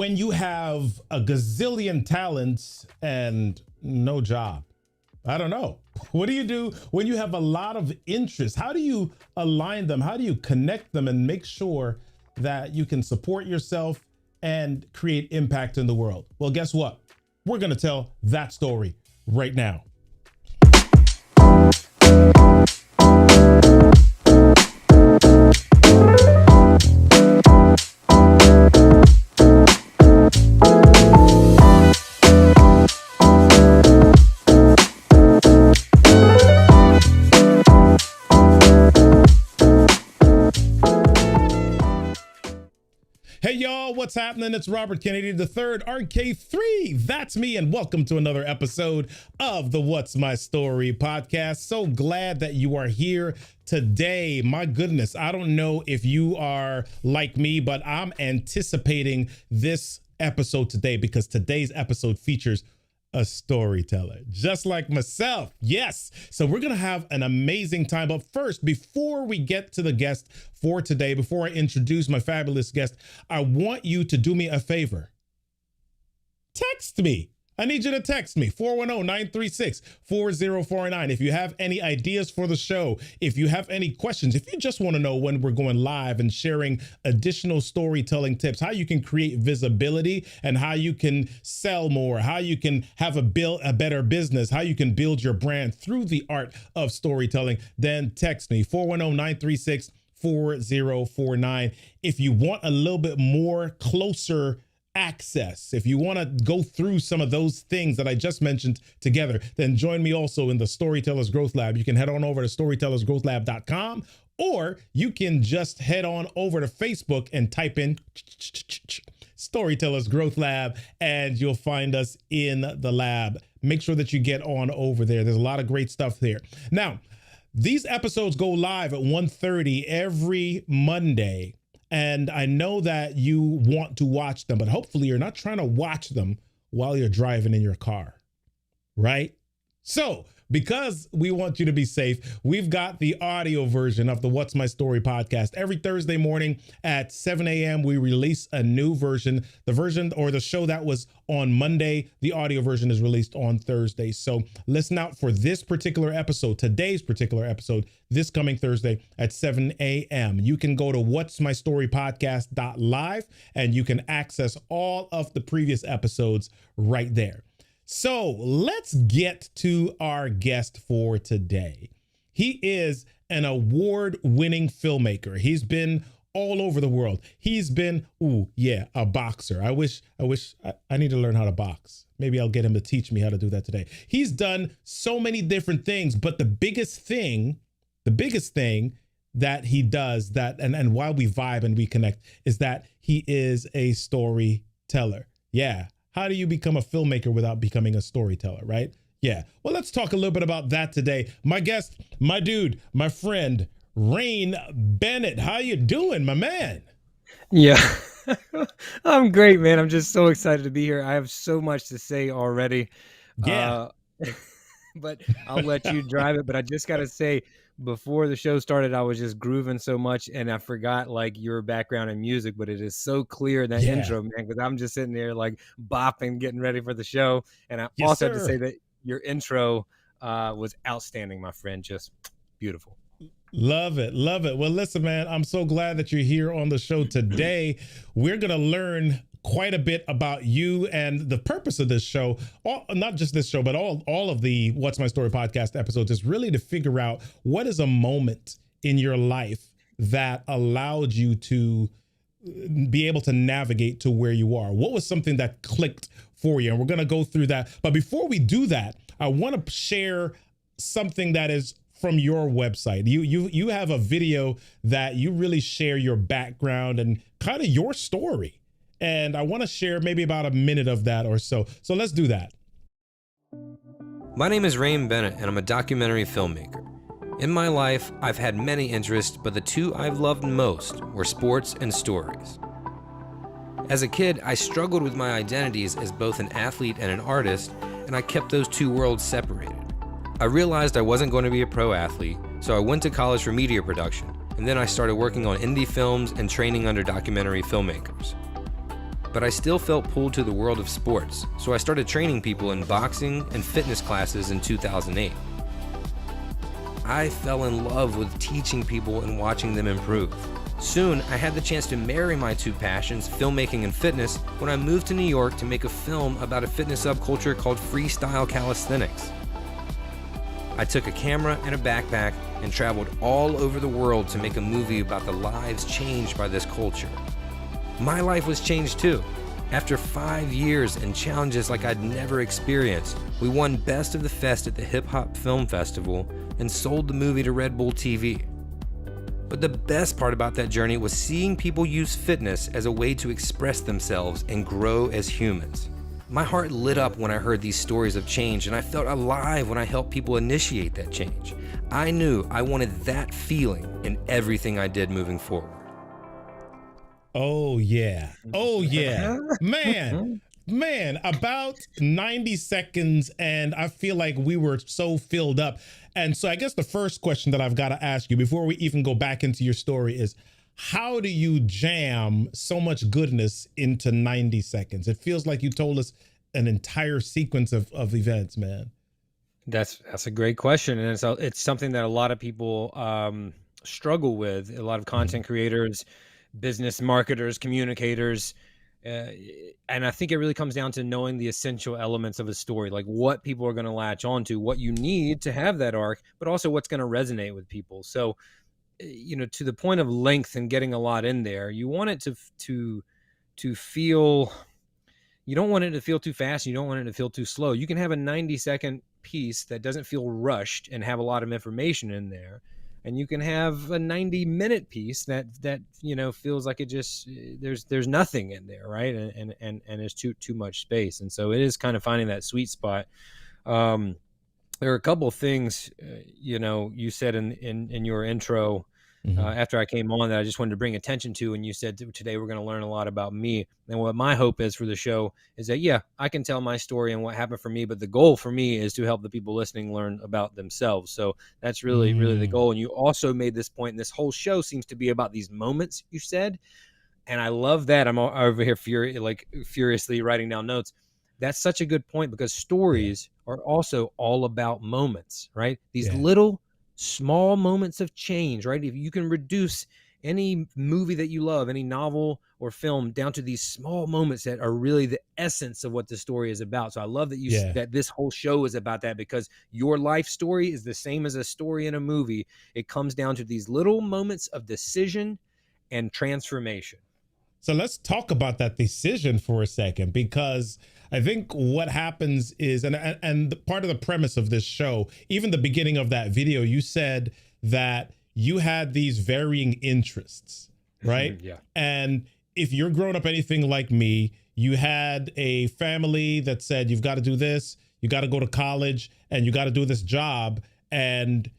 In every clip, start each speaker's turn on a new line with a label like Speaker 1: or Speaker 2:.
Speaker 1: when you have a gazillion talents and no job? I don't know. What do you do when you have a lot of interests? How do you align them? How do you connect them and make sure that you can support yourself and create impact in the world? Well, guess what? We're going to tell that story right now. Hey y'all, what's happening? It's Robert Kennedy III, RK3. That's me, and welcome to another episode of the What's My Story podcast. So glad that you are here today. My goodness, I don't know if you are like me, but I'm anticipating this episode today because today's episode features a storyteller just like myself. Yes. So we're going to have an amazing time. But first, before we get to the guest for today, before I introduce my fabulous guest, I want you to do me a favor. Text me. I need you to text me 410-936-4049. If you have any ideas for the show, if you have any questions, if you just want to know when we're going live and sharing additional storytelling tips, how you can create visibility and how you can sell more, how you can have a better business, how you can build your brand through the art of storytelling, then text me 410-936-4049. If you want a little bit more closer access, if you want to go through some of those things that I just mentioned together, then join me also in the Storytellers Growth Lab. You can head on over to storytellersgrowthlab.com, or you can just head on over to Facebook and type in Storytellers Growth Lab and you'll find us in the lab. Make sure that you get on over there. There's a lot of great stuff there. Now, these episodes go live at 1:30 every Monday. And I know that you want to watch them, but hopefully you're not trying to watch them while you're driving in your car, right? So, because we want you to be safe, we've got the audio version of the What's My Story podcast. Every Thursday morning at 7 a.m., we release a new version. The version or the show that was on Monday, the audio version is released on Thursday. So listen out for this particular episode, today's particular episode, this coming Thursday at 7 a.m. You can go to what'smystorypodcast.live and you can access all of the previous episodes right there. So let's get to our guest for today. He is an award-winning filmmaker. He's been all over the world. He's been, a boxer. I need to learn how to box. Maybe I'll get him to teach me how to do that today. He's done so many different things, but the biggest thing that he does and why we vibe and we connect is that he is a storyteller. Yeah. How do you become a filmmaker without becoming a storyteller, right? Yeah. Well, let's talk a little bit about that today. My guest, my dude, my friend, Rain Bennett. How you doing, my man?
Speaker 2: Yeah, I'm great, man. I'm just so excited to be here. I have so much to say already.
Speaker 1: Yeah.
Speaker 2: But I'll let you drive it. But I just got to say, before the show started, I was just grooving so much and I forgot like your background in music, but it is so clear in that intro, man, because I'm just sitting there like bopping, getting ready for the show. And I also have to say that your intro was outstanding, my friend. Just beautiful.
Speaker 1: Love it. Love it. Well, listen, man, I'm so glad that you're here on the show today. We're going to learn quite a bit about you and the purpose of this show, not just this show, but all of the What's My Story podcast episodes is really to figure out what is a moment in your life that allowed you to be able to navigate to where you are. What was something that clicked for you? And we're going to go through that. But before we do that, I want to share something that is from your website. You have a video that you really share your background and kind of your story. And I want to share maybe about a minute of that or so. So let's do that.
Speaker 3: My name is Rain Bennett, and I'm a documentary filmmaker. In my life, I've had many interests, but the two I've loved most were sports and stories. As a kid, I struggled with my identities as both an athlete and an artist, and I kept those two worlds separated. I realized I wasn't going to be a pro athlete, so I went to college for media production, and then I started working on indie films and training under documentary filmmakers. But I still felt pulled to the world of sports, so I started training people in boxing and fitness classes in 2008. I fell in love with teaching people and watching them improve. Soon, I had the chance to marry my two passions, filmmaking and fitness, when I moved to New York to make a film about a fitness subculture called freestyle calisthenics. I took a camera and a backpack and traveled all over the world to make a movie about the lives changed by this culture. My life was changed too. After 5 years and challenges like I'd never experienced, we won Best of the Fest at the Hip Hop Film Festival and sold the movie to Red Bull TV. But the best part about that journey was seeing people use fitness as a way to express themselves and grow as humans. My heart lit up when I heard these stories of change, and I felt alive when I helped people initiate that change. I knew I wanted that feeling in everything I did moving forward.
Speaker 1: Oh yeah. Oh yeah. Man, about 90 seconds, and I feel like we were so filled up. And so I guess the first question that I've got to ask you before we even go back into your story is, how do you jam so much goodness into 90 seconds? It feels like you told us an entire sequence of events, man.
Speaker 2: That's a great question. And it's something that a lot of people struggle with. A lot of content creators, business marketers, communicators. And I think it really comes down to knowing the essential elements of a story, like what people are going to latch onto, what you need to have that arc, but also what's going to resonate with people. So, to the point of length and getting a lot in there, you want it to feel, you don't want it to feel too fast. You don't want it to feel too slow. You can have a 90-second piece that doesn't feel rushed and have a lot of information in there. And you can have a 90-minute piece that feels like it just there's nothing in there, right? And there's too much space. And so it is kind of finding that sweet spot. There are a couple of things you said in your intro after I came on that I just wanted to bring attention to. And you said today we're going to learn a lot about me. And what my hope is for the show is that, yeah, I can tell my story and what happened for me. But the goal for me is to help the people listening learn about themselves. So that's really, really the goal. And you also made this point, and this whole show seems to be about these moments you said. And I love that. I'm over here furiously writing down notes. That's such a good point, because stories are also all about moments, right? These little small moments of change, right? If you can reduce any movie that you love, any novel or film, down to these small moments that are really the essence of what the story is about. So I love that that this whole show is about that, because your life story is the same as a story in a movie. It comes down to these little moments of decision and transformation.
Speaker 1: So let's talk about that decision for a second, because I think what happens is, and part of the premise of this show, even the beginning of that video, you said that you had these varying interests, right?
Speaker 2: Yeah.
Speaker 1: And if you're growing up anything like me, you had a family that said, you've got to do this, you got to go to college, and you got to do this job. And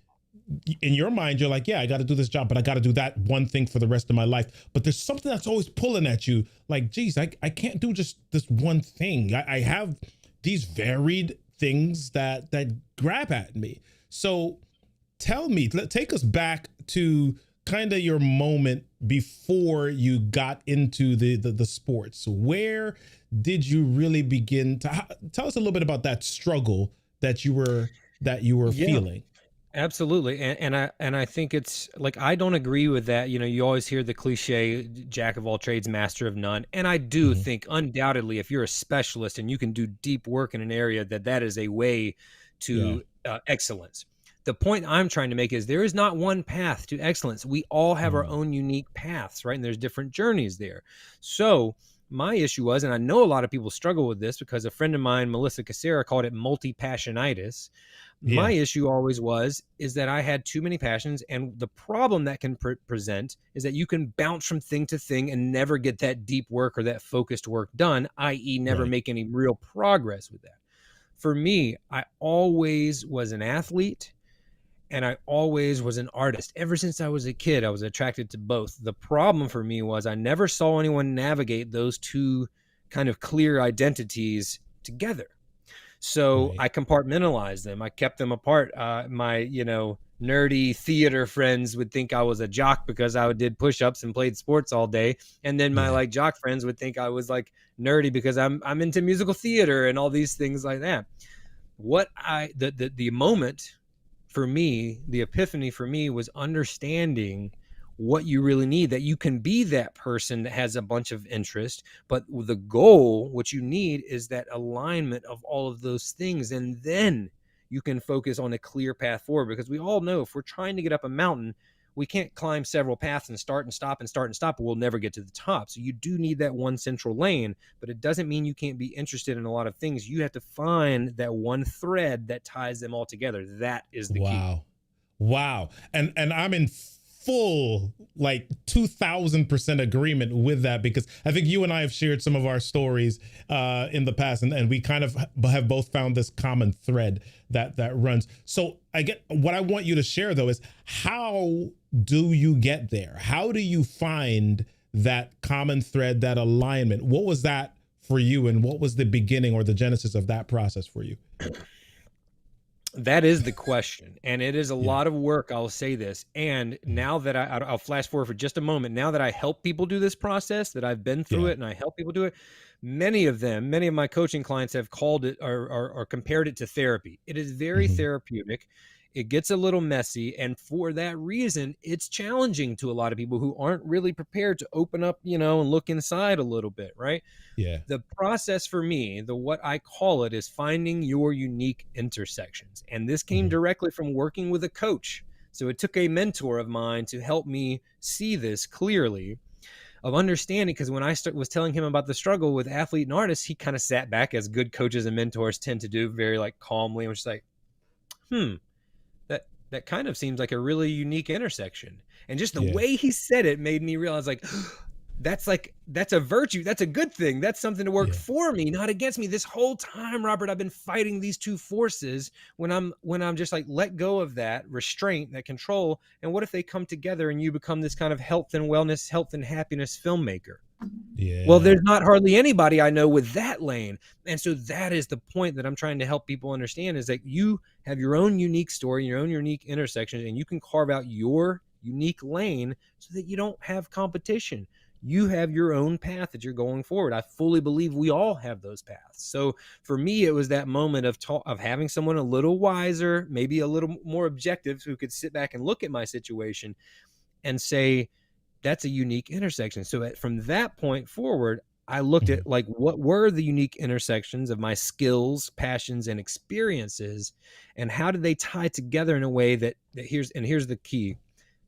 Speaker 1: in your mind, you're like, yeah, I got to do this job, but I got to do that one thing for the rest of my life. But there's something that's always pulling at you. Like, geez, I can't do just this one thing. I have these varied things that grab at me. So tell me, take us back to kind of your moment before you got into the sports. Where did you really begin to tell us a little bit about that struggle that you were feeling?
Speaker 2: Absolutely. And I think it's like, I don't agree with that. You always hear the cliche, jack of all trades, master of none. And I do think undoubtedly, if you're a specialist and you can do deep work in an area, that is a way to excellence. The point I'm trying to make is there is not one path to excellence. We all have our own unique paths, right? And there's different journeys there. So my issue was, and I know a lot of people struggle with this, because a friend of mine, Melissa Casera, called it multi-passionitis. My issue always is that I had too many passions. And the problem that can present is that you can bounce from thing to thing and never get that deep work or that focused work done, i.e. never make any real progress with that. For me, I always was an athlete and I always was an artist. Ever since I was a kid, I was attracted to both. The problem for me was I never saw anyone navigate those two kind of clear identities together. So I compartmentalized them. I kept them apart. My nerdy theater friends would think I was a jock because I did push-ups and played sports all day. And then my like jock friends would think I was like nerdy because I'm into musical theater and all these things like that. The moment for me, the epiphany for me was understanding what you really need, that you can be that person that has a bunch of interest, but the goal, what you need is that alignment of all of those things. And then you can focus on a clear path forward, because we all know if we're trying to get up a mountain, we can't climb several paths and start and stop and start and stop. We'll never get to the top. So you do need that one central lane, but it doesn't mean you can't be interested in a lot of things. You have to find that one thread that ties them all together. That is the key.
Speaker 1: Wow. And I'm in full, like 2000% agreement with that, because I think you and I have shared some of our stories in the past, and we kind of have both found this common thread that runs. So what I want you to share though is, how do you get there? How do you find that common thread, that alignment? What was that for you, and what was the beginning or the genesis of that process for you?
Speaker 2: That is the question. And it is a lot of work, I'll say this. And now that I'll flash forward for just a moment. Now that I help people do this process, that I've been through it and I help people do it, many of my coaching clients have called it or compared it to therapy. It is very therapeutic. It gets a little messy. And for that reason, it's challenging to a lot of people who aren't really prepared to open up, and look inside a little bit, right? Yeah. The process for me, what I call it, is finding your unique intersections. And this came directly from working with a coach. So it took a mentor of mine to help me see this clearly, of understanding, because when I was telling him about the struggle with athlete and artist, he kind of sat back, as good coaches and mentors tend to do, very like calmly, and was just like, that kind of seems like a really unique intersection. And just the way he said it made me realize, like, that's a virtue. That's a good thing. That's something to work for me, not against me. This whole time, Robert, I've been fighting these two forces when I'm just like, let go of that restraint, that control. And what if they come together and you become this kind of health and wellness, health and happiness filmmaker? Yeah. Well, there's not hardly anybody I know with that lane. And so that is the point that I'm trying to help people understand, is that you have your own unique story, your own unique intersection, and you can carve out your unique lane so that you don't have competition. You have your own path that you're going forward. I fully believe we all have those paths. So for me, it was that moment of having someone a little wiser, maybe a little more objective, who could sit back and look at my situation and say, that's a unique intersection. So from that point forward, I looked at like, what were the unique intersections of my skills, passions, and experiences, and how did they tie together in a way that here's the key,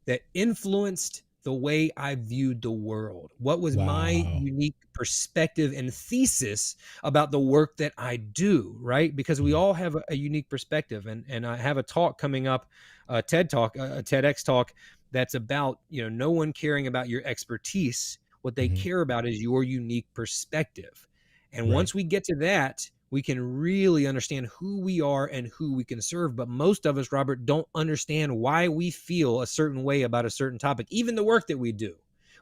Speaker 2: that influenced the way I viewed the world. What was my unique perspective and thesis about the work that I do, right? Because we all have a unique perspective. And I have a talk coming up, a TEDx talk, that's about, no one caring about your expertise. What they care about is your unique perspective. And once we get to that, we can really understand who we are and who we can serve. But most of us, Robert, don't understand why we feel a certain way about a certain topic, even the work that we do.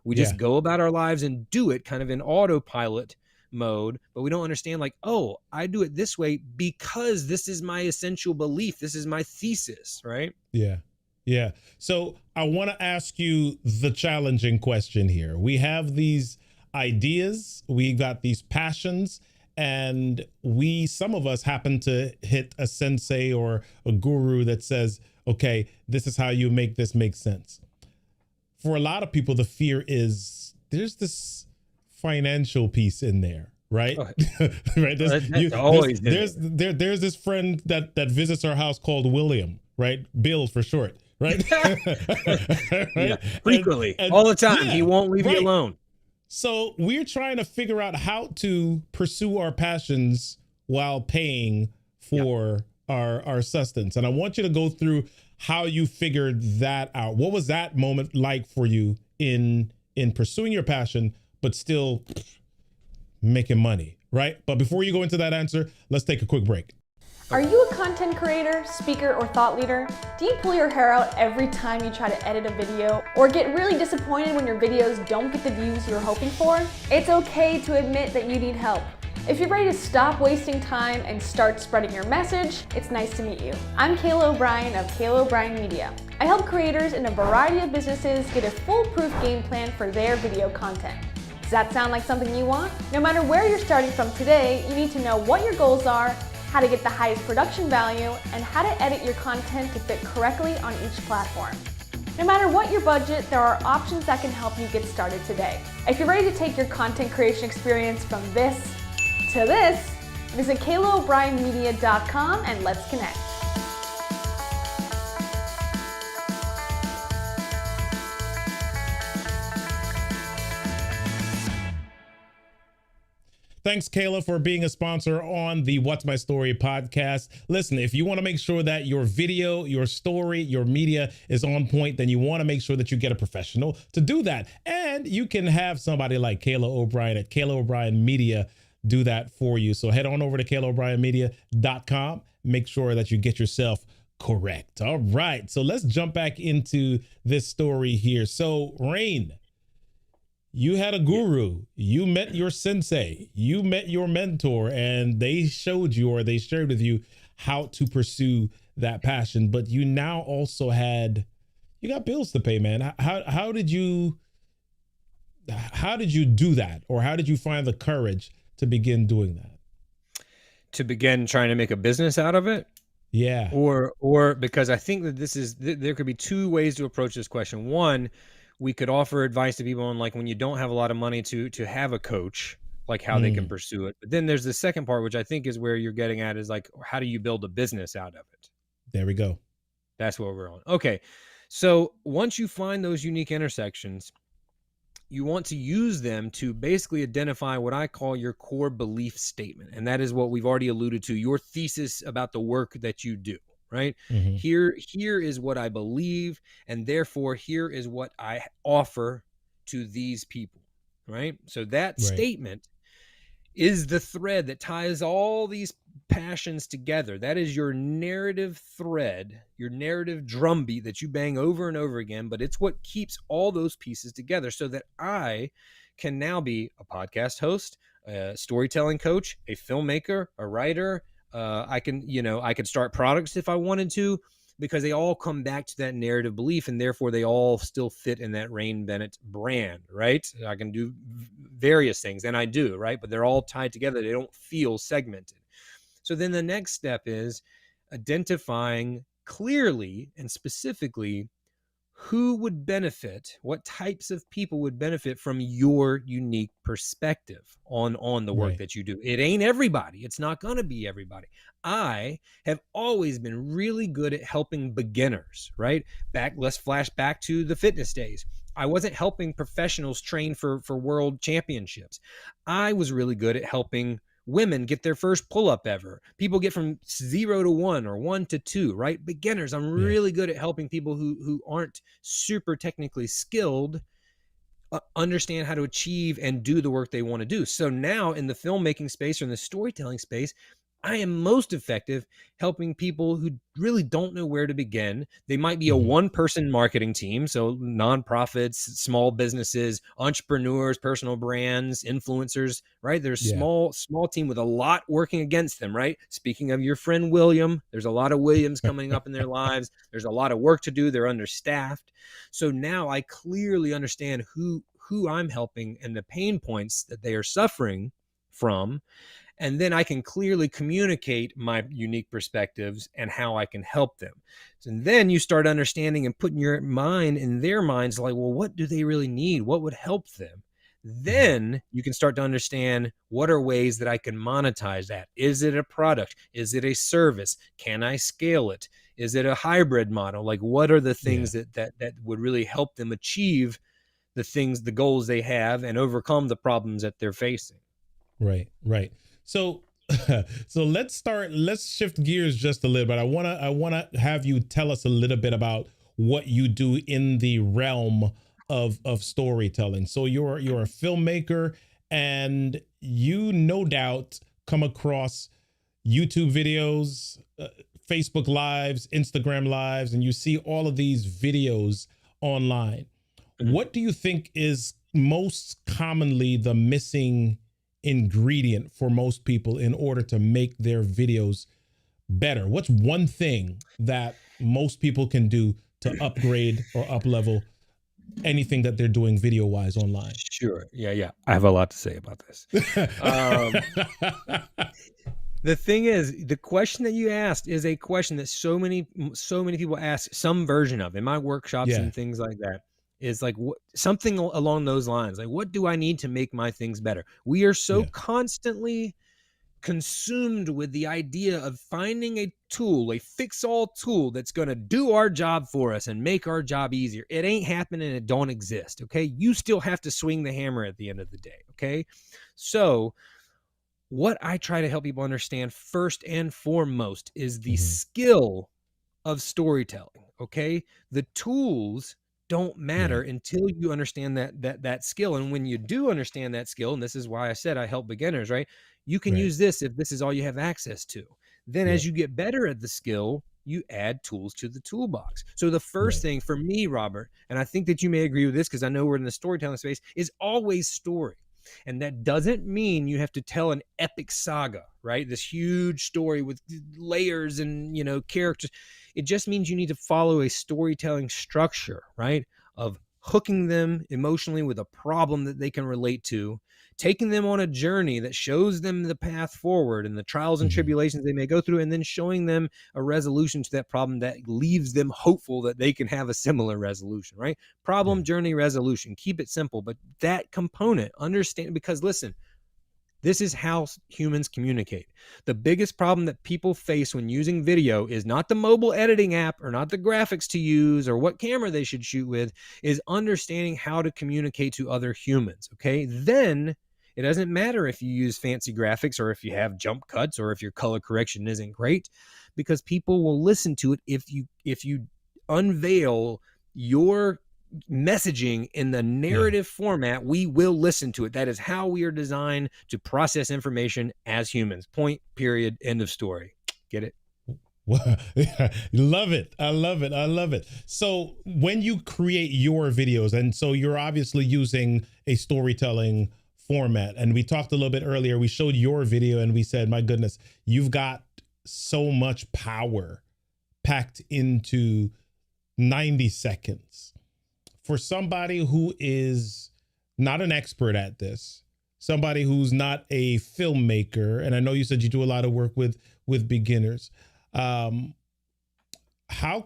Speaker 2: We just go about our lives and do it kind of in autopilot mode, but we don't understand, like, oh, I do it this way because this is my essential belief. This is my thesis, right? Yeah.
Speaker 1: Yeah. So I want to ask you the challenging question here. We have these ideas, we got these passions, and some of us happen to hit a sensei or a guru that says, okay, this is how you make this make sense. For a lot of people, the fear is there's this financial piece in there, right? Right. There's this friend that visits our house called William, right? Bill for short, right?
Speaker 2: Right? Frequently, and all the time. He won't leave you alone.
Speaker 1: So we're trying to figure out how to pursue our passions while paying for our sustenance. And I want you to go through how you figured that out. What was that moment like for you in pursuing your passion, but still making money, right? But before you go into that answer, let's take a quick break.
Speaker 4: Are you a content creator, speaker, or thought leader? Do you pull your hair out every time you try to edit a video? Or get really disappointed when your videos don't get the views you're hoping for? It's okay to admit that you need help. If you're ready to stop wasting time and start spreading your message, it's nice to meet you. I'm Kayla O'Brien of Kayla O'Brien Media. I help creators in a variety of businesses get a foolproof game plan for their video content. Does that sound like something you want? No matter where you're starting from today, you need to know what your goals are, how to get the highest production value, and how to edit your content to fit correctly on each platform. No matter what your budget, there are options that can help you get started today. If you're ready to take your content creation experience from this to this, visit KaylaO'BrienMedia.com and let's connect.
Speaker 1: Thanks, Kayla, for being a sponsor on the What's My Story podcast. Listen, if you want to make sure that your video, your story, your media is on point, then you want to make sure that you get a professional to do that. And you can have somebody like Kayla O'Brien at Kayla O'Brien Media do that for you. So head on over to KaylaO'BrienMedia.com. Make sure that you get yourself correct. All right. So let's jump back into this story here. So, Rain, you had a guru, you met your sensei, you met your mentor, and they showed you, or they shared with you, how to pursue that passion. But you now also you got bills to pay, man. How did you do that? Or how did you find the courage to begin doing that?
Speaker 2: To begin trying to make a business out of it?
Speaker 1: Yeah.
Speaker 2: Or because I think that there could be two ways to approach this question. One, we could offer advice to people on, like, when you don't have a lot of money to have a coach, like how they can pursue it. But then there's the second part, which I think is where you're getting at, is like, how do you build a business out of it?
Speaker 1: There we go.
Speaker 2: That's what we're on. Okay. So once you find those unique intersections, you want to use them to basically identify what I call your core belief statement. And that is what we've already alluded to, your thesis about the work that you do. Right?
Speaker 1: Mm-hmm.
Speaker 2: Here is what I believe, and therefore here is what I offer to these people. Right? So that statement is the thread that ties all these passions together. That is your narrative thread, your narrative drumbeat that you bang over and over again, but it's what keeps all those pieces together, so that I can now be a podcast host, a storytelling coach, a filmmaker, a writer. I could start products if I wanted to, because they all come back to that narrative belief, and therefore they all still fit in that Rain Bennett brand, right? I can do various things, and I do, right? But they're all tied together. They don't feel segmented. So then the next step is identifying clearly and specifically who would benefit, what types of people would benefit from your unique perspective on the work that you do. It ain't everybody. It's not going to be everybody. I have always been really good at helping beginners, right? Let's flash back to the fitness days. I wasn't helping professionals train for world championships. I was really good at helping women get their first pull-up ever. People get from 0 to 1 or 1 to 2, right? Beginners. I'm really good at helping people who aren't super technically skilled understand how to achieve and do the work they want to do. So now in the filmmaking space or in the storytelling space, I am most effective helping people who really don't know where to begin. They might be a one-person marketing team, so nonprofits, small businesses, entrepreneurs, personal brands, influencers, right? There's small team with a lot working against them, right? Speaking of your friend William, there's a lot of Williams coming up in their lives. There's a lot of work to do. They're understaffed. So now I clearly understand who I'm helping and the pain points that they are suffering from. And then I can clearly communicate my unique perspectives and how I can help them. And then you start understanding and putting your mind in their minds, like, well, what do they really need? What would help them? Then you can start to understand, what are ways that I can monetize that? Is it a product? Is it a service? Can I scale it? Is it a hybrid model? Like, what are the things that would really help them achieve the goals they have and overcome the problems that they're facing?
Speaker 1: Right. So let's shift gears just a little bit. I want to have you tell us a little bit about what you do in the realm of storytelling. So you're a filmmaker, and you no doubt come across YouTube videos, Facebook lives, Instagram lives, and you see all of these videos online. What do you think is most commonly the missing ingredient for most people in order to make their videos better? What's one thing that most people can do to upgrade or up level anything that they're doing video wise online?
Speaker 2: Sure. Yeah. I have a lot to say about this. The thing is, the question that you asked is a question that so many people ask some version of in my workshops and things like that. Is like something along those lines. Like, what do I need to make my things better? We are so constantly consumed with the idea of finding a tool, a fix-all tool that's going to do our job for us and make our job easier. It ain't happening. It don't exist. Okay. You still have to swing the hammer at the end of the day. Okay. So what I try to help people understand first and foremost is the skill of storytelling. Okay. The tools don't matter until you understand that skill. And when you do understand that skill, and this is why I said I help beginners, right? You can use this if this is all you have access to. Then as you get better at the skill, you add tools to the toolbox. So the first thing for me, Robert, and I think that you may agree with this because I know we're in the storytelling space, is always story. And that doesn't mean you have to tell an epic saga, right? This huge story with layers and, characters. It just means you need to follow a storytelling structure, right? Of hooking them emotionally with a problem that they can relate to, taking them on a journey that shows them the path forward and the trials and tribulations they may go through, and then showing them a resolution to that problem that leaves them hopeful that they can have a similar resolution, right? Problem, journey, resolution. Keep it simple, but that component, understand, because listen, this is how humans communicate. The biggest problem that people face when using video is not the mobile editing app or not the graphics to use or what camera they should shoot with, is understanding how to communicate to other humans. Okay. Then it doesn't matter if you use fancy graphics or if you have jump cuts or if your color correction isn't great, because people will listen to it if you unveil your messaging in the narrative format. We will listen to it. That is how we are designed to process information as humans. Point, period, end of story. Get it?
Speaker 1: Love it. I love it. So when you create your videos, and so you're obviously using a storytelling format, and we talked a little bit earlier, we showed your video and we said, my goodness, you've got so much power packed into 90 seconds. For somebody who is not an expert at this, somebody who's not a filmmaker, and I know you said you do a lot of work with beginners, how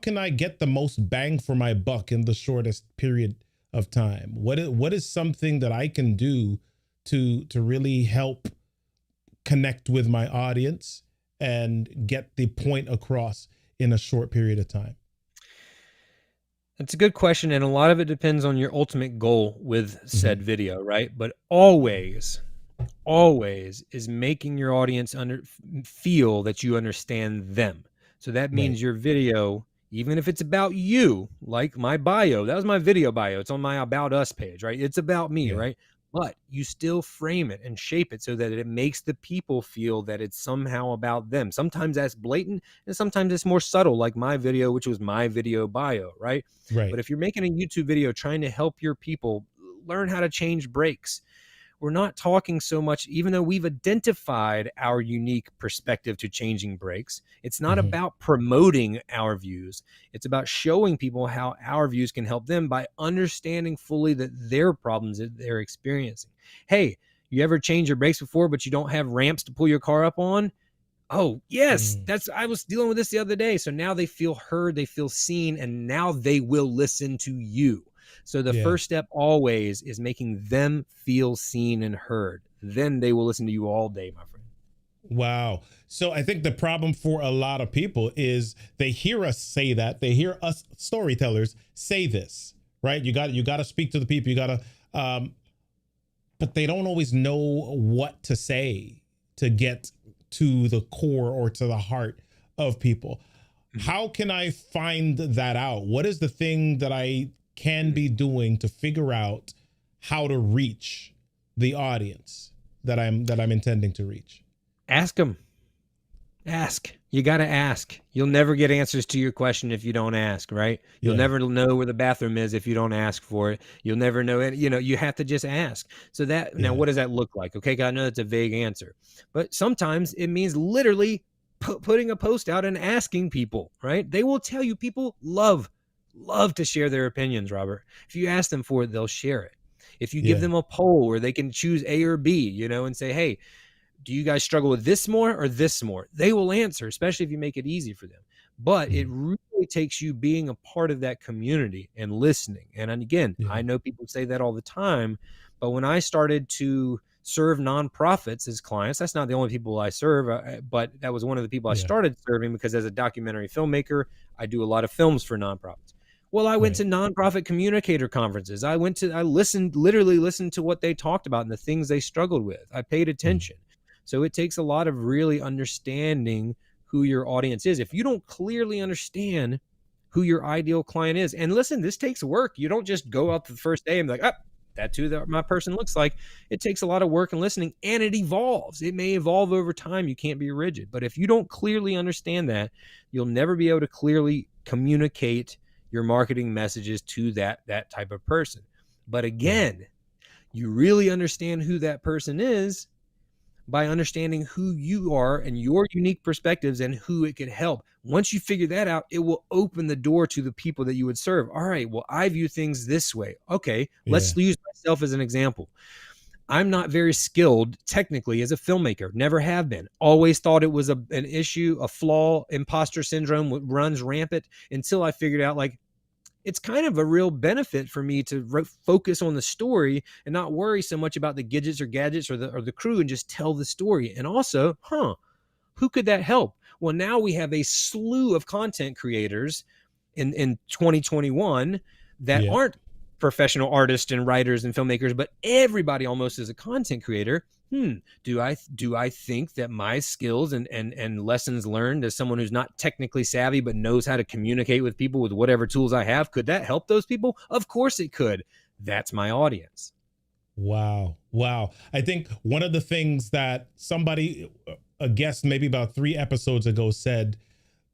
Speaker 1: can I get the most bang for my buck in the shortest period of time? What is something that I can do to really help connect with my audience and get the point across in a short period of time?
Speaker 2: That's a good question, and a lot of it depends on your ultimate goal with said video, right? But always is making your audience feel that you understand them. So that means your video, even if it's about you, like my bio, that was my video bio. It's on my About Us page, right? It's about me, right? But you still frame it and shape it so that it makes the people feel that it's somehow about them. Sometimes that's blatant and sometimes it's more subtle, like my video, which was my video bio, right? But if you're making a YouTube video trying to help your people learn how to change brakes, we're not talking so much, even though we've identified our unique perspective to changing brakes, it's not about promoting our views. It's about showing people how our views can help them by understanding fully that their problems that they're experiencing. Hey, you ever change your brakes before, but you don't have ramps to pull your car up on? Oh, yes, I was dealing with this the other day. So now they feel heard, they feel seen, and now they will listen to you. So the first step always is making them feel seen and heard. Then they will listen to you all day, my friend.
Speaker 1: Wow. So I think the problem for a lot of people is they hear us say that. They hear us storytellers say this, right? You got to speak to the people. You got to, but they don't always know what to say to get to the core or to the heart of people. How can I find that out? What is the thing that I can be doing to figure out how to reach the audience that I'm intending to reach?
Speaker 2: Ask them. Ask. You got to ask. You'll never get answers to your question if you don't ask, right? You'll never know where the bathroom is if you don't ask for it. You'll never know it. You know, you have to just ask. So that, now what does that look like? Okay, I know that's a vague answer, but sometimes it means literally putting a post out and asking people, right? They will tell you, people love to share their opinions, Robert. If you ask them for it, they'll share it. If you give them a poll where they can choose A or B, you know, and say, hey, do you guys struggle with this more or this more? They will answer, especially if you make it easy for them. But it really takes you being a part of that community and listening. And again, I know people say that all the time, but when I started to serve nonprofits as clients, that's not the only people I serve, but that was one of the people I started serving, because as a documentary filmmaker, I do a lot of films for nonprofits. Well, I went to nonprofit communicator conferences. I literally listened to what they talked about and the things they struggled with. I paid attention. So it takes a lot of really understanding who your audience is. If you don't clearly understand who your ideal client is, and listen, this takes work. You don't just go out the first day and be like, oh, that's who my person looks like. It takes a lot of work and listening, and it evolves. It may evolve over time. You can't be rigid. But if you don't clearly understand that, you'll never be able to clearly communicate your marketing messages to that type of person. But again, you really understand who that person is by understanding who you are and your unique perspectives and who it could help. Once you figure that out, it will open the door to the people that you would serve. All right, well, I view things this way. Okay, let's use myself as an example. I'm not very skilled technically as a filmmaker, never have been. Always thought it was an issue, a flaw, imposter syndrome runs rampant, until I figured out, like, it's kind of a real benefit for me to focus on the story and not worry so much about the gadgets or the crew, and just tell the story. And also, who could that help? Well, now we have a slew of content creators in 2021 that aren't professional artists and writers and filmmakers, but everybody almost is a content creator. Do I think that my skills and lessons learned as someone who's not technically savvy but knows how to communicate with people with whatever tools I have, could that help those people? Of course it could. That's my audience.
Speaker 1: Wow. I think one of the things that somebody, a guest maybe about 3 episodes ago, said,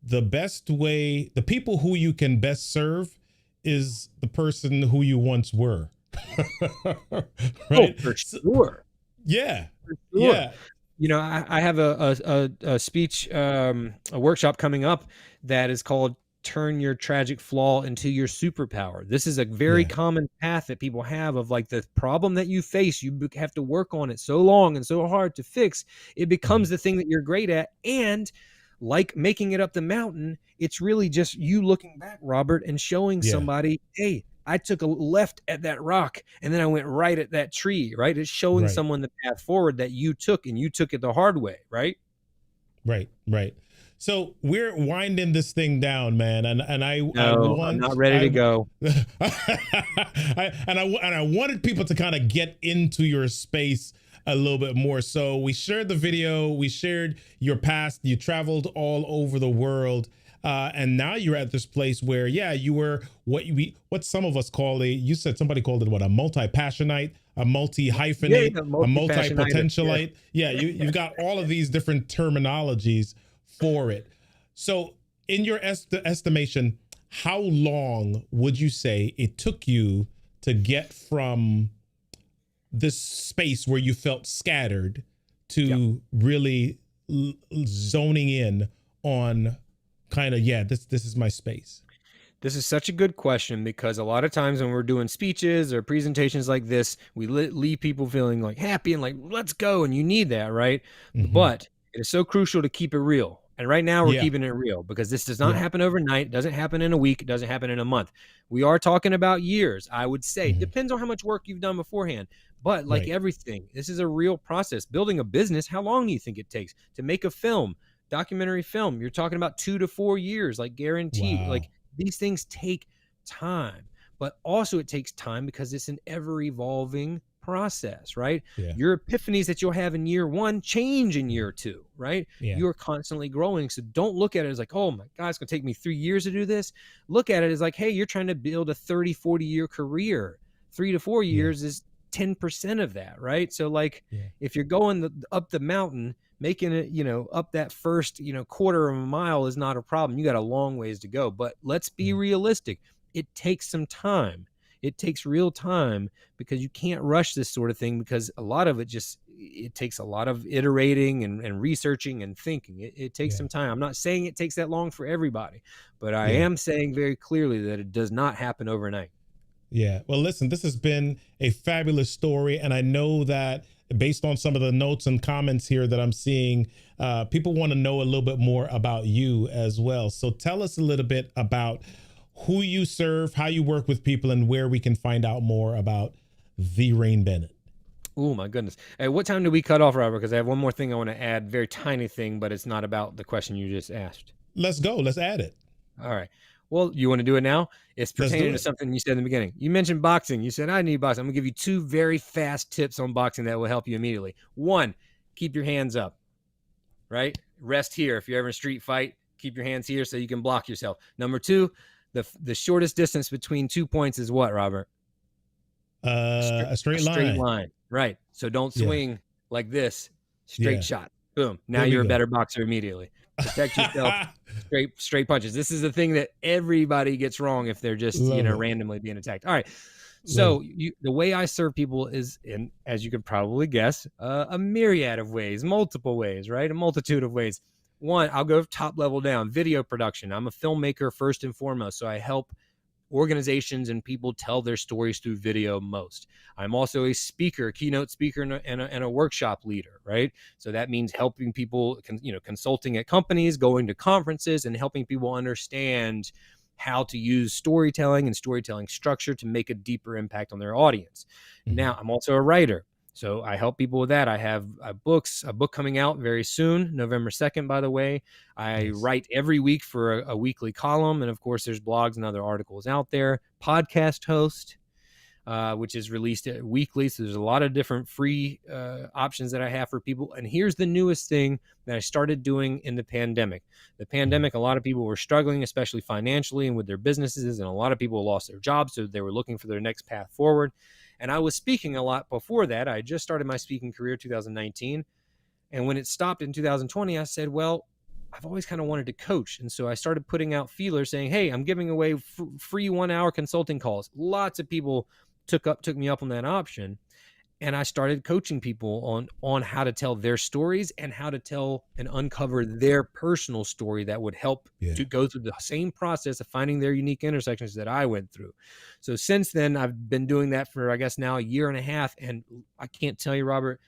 Speaker 1: the people who you can best serve is the person who you once were. Right?
Speaker 2: Oh, for sure.
Speaker 1: Yeah.
Speaker 2: For sure. Yeah. You know, I have a speech, a workshop coming up that is called Turn Your Tragic Flaw into Your Superpower. This is a very common path that people have, of like, the problem that you face, you have to work on it so long and so hard to fix. It becomes the thing that you're great at. And like making it up the mountain, it's really just you looking back, Robert, and showing somebody, hey, I took a left at that rock and then I went right at that tree, right? It's showing someone the path forward that you took, and you took it the hard way, right?
Speaker 1: Right. So we're winding this thing down, man, and I'm not
Speaker 2: ready to go.
Speaker 1: I wanted people to kind of get into your space a little bit more. So we shared the video, we shared your past, you traveled all over the world. And now you're at this place where, you were what some of us call somebody called it what, a multi-passionite, a multi-hyphenate, a multi-potentialite. You've got all of these different terminologies for it. So in your estimation, how long would you say it took you to get from this space where you felt scattered to really zoning in on kind of, this is my space?
Speaker 2: This is such a good question, because a lot of times when we're doing speeches or presentations like this, we leave people feeling like happy and like, let's go. And you need that, right? Mm-hmm. But it is so crucial to keep it real. And right now we're keeping it real, because this does not happen overnight. It doesn't happen in a week. It doesn't happen in a month. We are talking about years, I would say. Depends on how much work you've done beforehand. But like everything, this is a real process. Building a business, how long do you think it takes to make a film? Documentary film, you're talking about 2 to 4 years, like guaranteed. Like, these things take time, but also it takes time because it's an ever evolving process, right? Your epiphanies that you'll have in year 1 change in year 2, right? You're constantly growing. So don't look at it as like, oh my God, it's gonna take me 3 years to do this. Look at it as like, hey, you're trying to build a 30, 40 year career. 3 to 4 years is 10% of that, right? So like, if you're going up the mountain, making it, up that first, quarter of a mile is not a problem. You got a long ways to go, but let's be realistic. It takes some time. It takes real time, because you can't rush this sort of thing, because a lot of it it takes a lot of iterating and researching and thinking. It takes some time. I'm not saying it takes that long for everybody, but I am saying very clearly that it does not happen overnight.
Speaker 1: Yeah. Well, listen, this has been a fabulous story. And I know that based on some of the notes and comments here that I'm seeing, people want to know a little bit more about you as well. So tell us a little bit about who you serve, how you work with people, and where we can find out more about the Rain Bennett.
Speaker 2: Oh my goodness. Hey, what time do we cut off, Robert? Because I have one more thing I want to add, very tiny thing, but it's not about the question you just asked.
Speaker 1: Let's go. Let's add it.
Speaker 2: All right. Well, you want to do it now? It's pertaining to something you said in the beginning. You mentioned boxing. You said, I need boxing. I'm going to give you 2 very fast tips on boxing that will help you immediately. 1, keep your hands up, right? Rest here. If you're ever in a street fight, keep your hands here so you can block yourself. Number 2, the shortest distance between 2 points is what, Robert?
Speaker 1: A straight line.
Speaker 2: Straight line. Right. So don't swing like this. Straight shot. Boom. Now you're a better boxer immediately. Protect yourself. straight punches. This is the thing that everybody gets wrong if they're just randomly being attacked. All right. So the way I serve people is, in, as you could probably guess, a myriad of ways, multiple ways, right? A multitude of ways. 1, I'll go top level down. Video production. I'm a filmmaker first and foremost, so I help organizations and people tell their stories through video most. I'm also a speaker, a keynote speaker, and a workshop leader, right? So that means helping people, consulting at companies, going to conferences, and helping people understand how to use storytelling and storytelling structure to make a deeper impact on their audience. Mm-hmm. Now, I'm also a writer. So I help people with that. I have a book coming out very soon, November 2nd, by the way. I write every week for a weekly column. And of course, there's blogs and other articles out there. Podcast host, which is released weekly. So there's a lot of different free options that I have for people. And here's the newest thing that I started doing in the pandemic. The pandemic, a lot of people were struggling, especially financially and with their businesses. And a lot of people lost their jobs. So they were looking for their next path forward. And I was speaking a lot before that. I just started my speaking career 2019. And when it stopped in 2020, I said, well, I've always kind of wanted to coach. And so I started putting out feelers saying, hey, I'm giving away free 1-hour consulting calls. Lots of people took me up on that option. And I started coaching people on how to tell their stories and how to tell and uncover their personal story that would help to go through the same process of finding their unique intersections that I went through. So since then, I've been doing that for, I guess, now a year and a half. And I can't tell you, Robert,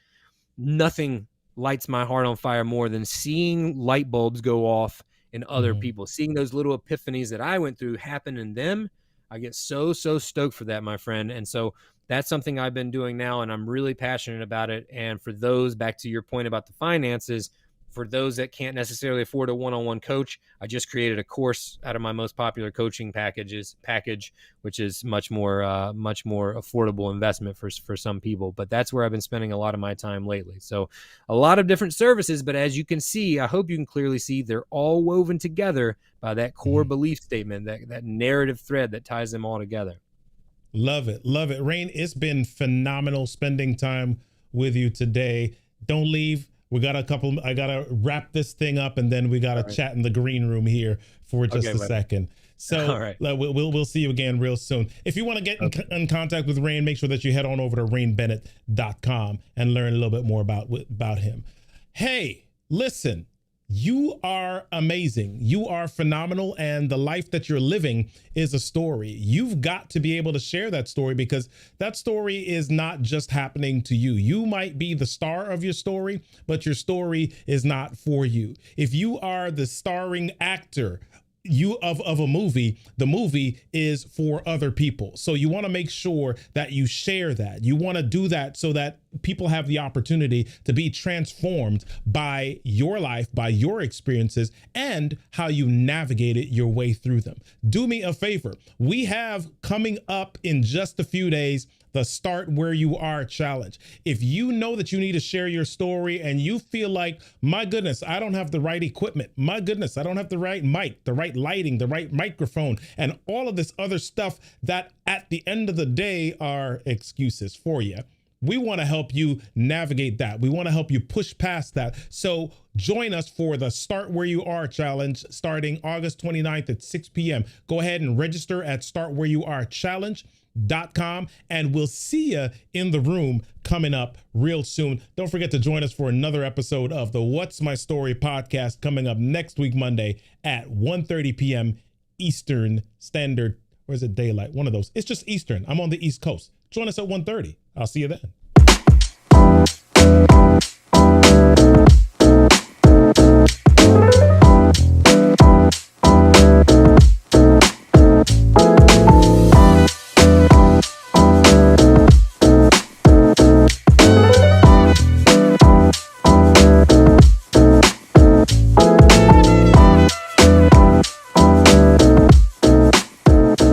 Speaker 2: nothing lights my heart on fire more than seeing light bulbs go off in other people, seeing those little epiphanies that I went through happen in them. I get so stoked for that, my friend. And so that's something I've been doing now, and I'm really passionate about it. And for those, back to your point about the finances, for those that can't necessarily afford a one-on-one coach, I just created a course out of my most popular coaching package, which is much more affordable investment for some people. But that's where I've been spending a lot of my time lately. So a lot of different services, but as you can see, I hope you can clearly see, they're all woven together by that core belief statement, that narrative thread that ties them all together.
Speaker 1: Love it. Love it. Rain, it's been phenomenal spending time with you today. Don't leave. I gotta wrap this thing up, and then we gotta chat in the green room here for just a second. So we'll see you again real soon. If you want to get in contact with Rain, make sure that you head on over to rainbennett.com and learn a little bit more about him. Hey, listen, you are amazing. You are phenomenal. And the life that you're living is a story. You've got to be able to share that story, because that story is not just happening to you. You might be the star of your story, but your story is not for you. If you are the starring actor of a movie, the movie is for other people. So you want to make sure that you share that. You want to do that so that people have the opportunity to be transformed by your life, by your experiences, and how you navigated your way through them. Do me a favor. We have coming up in just a few days the Start Where You Are challenge. If you know that you need to share your story and you feel like, my goodness, I don't have the right equipment. My goodness, I don't have the right mic, the right lighting, the right microphone, and all of this other stuff that at the end of the day are excuses for you. We want to help you navigate that. We want to help you push past that. So join us for the Start Where You Are challenge starting August 29th at 6 p.m. Go ahead and register at startwhereyouarechallenge.com, and we'll see you in the room coming up real soon. Don't forget to join us for another episode of the What's My Story podcast coming up next week, Monday at 1:30 p.m. Eastern Standard, or is it daylight? One of those. It's just Eastern. I'm on the East Coast. Join us at 1:30. I'll see you then.